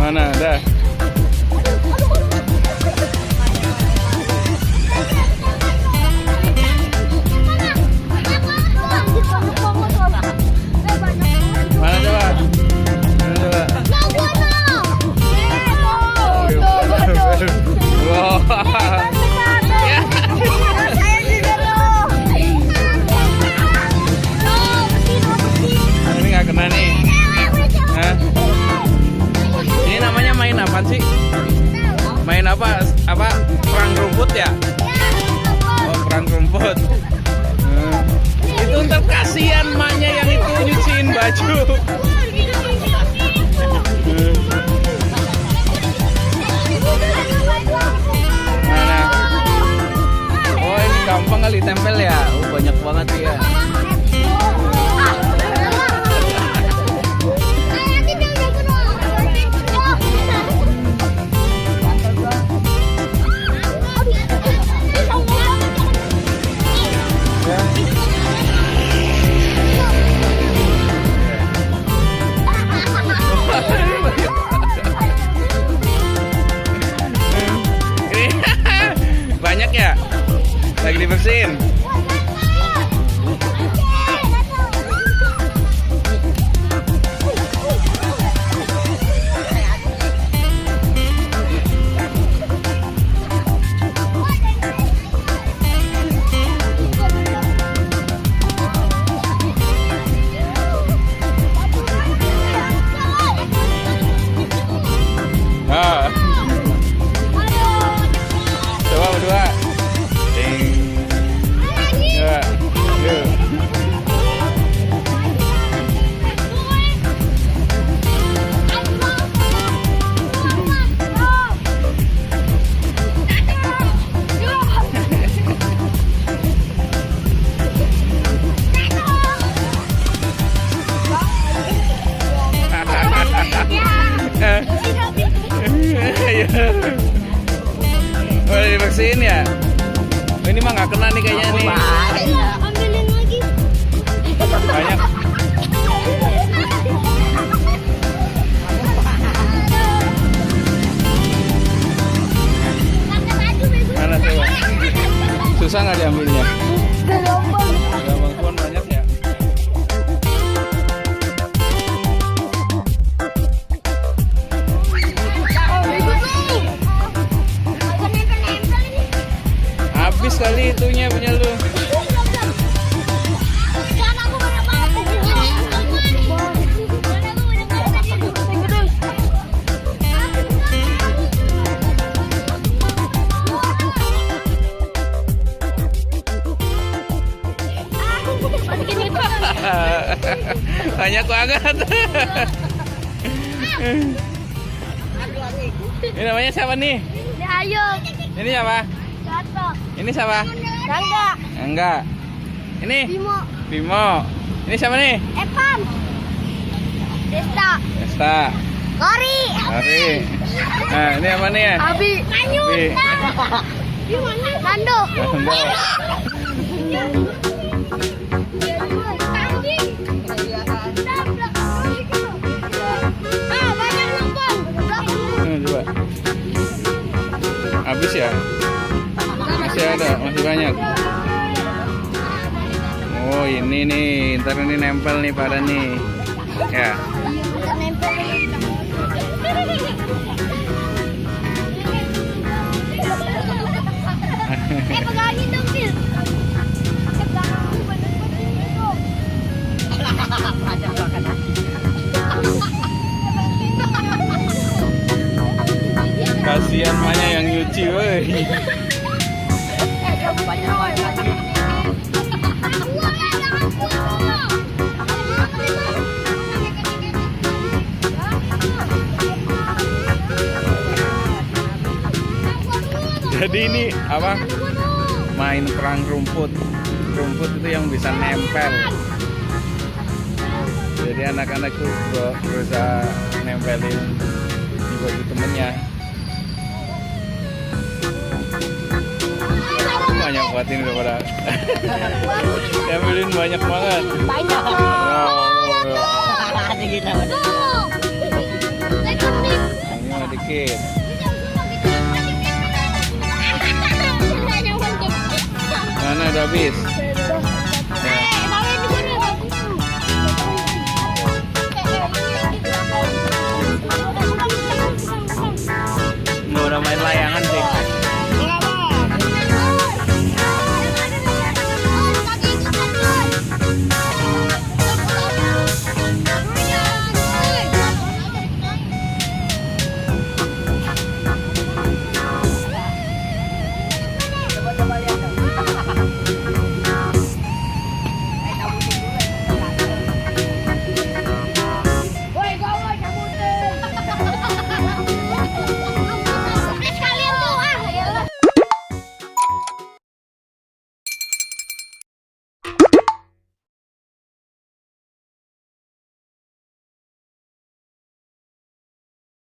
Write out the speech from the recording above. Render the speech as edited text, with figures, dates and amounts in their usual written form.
Mana dah? Mana coba? Mana coba? Ini nggak kena nih. Hah? Ini namanya main apa sih? Main apa? Apa? Perang rumput ya? Oh, perang rumput. Itu ntar kasihan emaknya yang itu nyuciin baju. Mana? Oh, ini gampang kali tempel ya? Oh, banyak banget ya. Banyak ya? Lagi dibersihin. Coba berdua. Boleh dibersihin ya? Ini mah nggak kena nih kayaknya nih. Ambilin lagi. Banyak. Mana coba? Susah nggak diambilnya? Gampang pun banyak ya. Habis kali itunya punya lu. Banyak banget. Ini namanya siapa nih? Ayo. Ini siapa? Gato. Ini siapa? Rangga. Enggak. Ini? Bimo. Bimo. Ini siapa nih? Evan. Desta. Desta. Kori. Kori. Nah, ini apa nih ya? Abi. Manyun. Nando. Nando. Coba. habis ya? Masih ada, masih banyak. Oh ini nih, ntar ini nempel nih pada nih. Ya. Pegangin dong, Bil. Kasihan Manya yang nyuci, woi. Jadi ini apa? Main perang rumput. Rumput itu yang bisa nempel. Jadi anak-anak tuh berusaha nempelin di baju temennya. Banyak banget ini udah pada. Nempelin banyak banget. Banyak. Ini mah dikit. Mana udah habis?